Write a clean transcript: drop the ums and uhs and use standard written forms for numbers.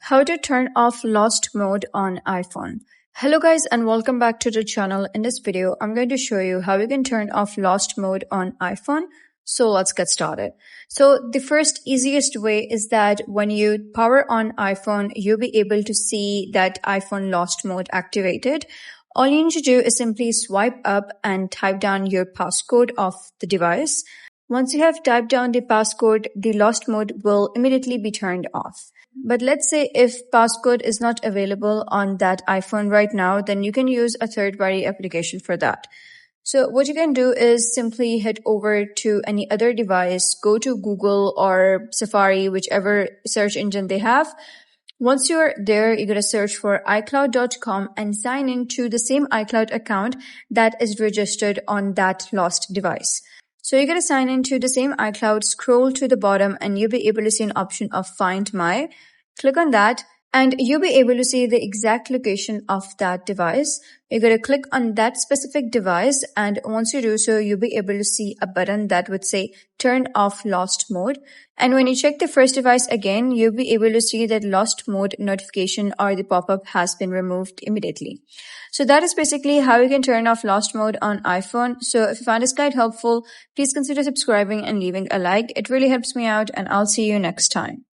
How to turn off lost mode on iPhone. Hello guys and welcome back to the channel. In this video, I'm going to show you how you can turn off lost mode on iPhone. So let's get started. So the first easiest way is that when you power on iPhone, you'll be able to see that iPhone lost mode activated. All you need to do is simply swipe up and type down your passcode of the device. Once you have typed down the passcode, the lost mode will immediately be turned off. But let's say if passcode is not available on that iPhone right now, then you can use a third-party application for that. So what you can do is simply head over to any other device, go to Google or Safari, whichever search engine they have. Once you're there, you're going to search for iCloud.com and sign in to the same iCloud account that is registered on that lost device. So you're going to sign into the same iCloud, scroll to the bottom, and you'll be able to see an option of Find My. Click on that, and you'll be able to see the exact location of that device. You're going to click on that specific device, and once you do so, you'll be able to see a button that would say Turn Off Lost Mode. And when you check the first device again, you'll be able to see that lost mode notification or the pop-up has been removed immediately. So that is basically how you can turn off lost mode on iPhone. So if you found this guide helpful, please consider subscribing and leaving a like. It really helps me out, and I'll see you next time.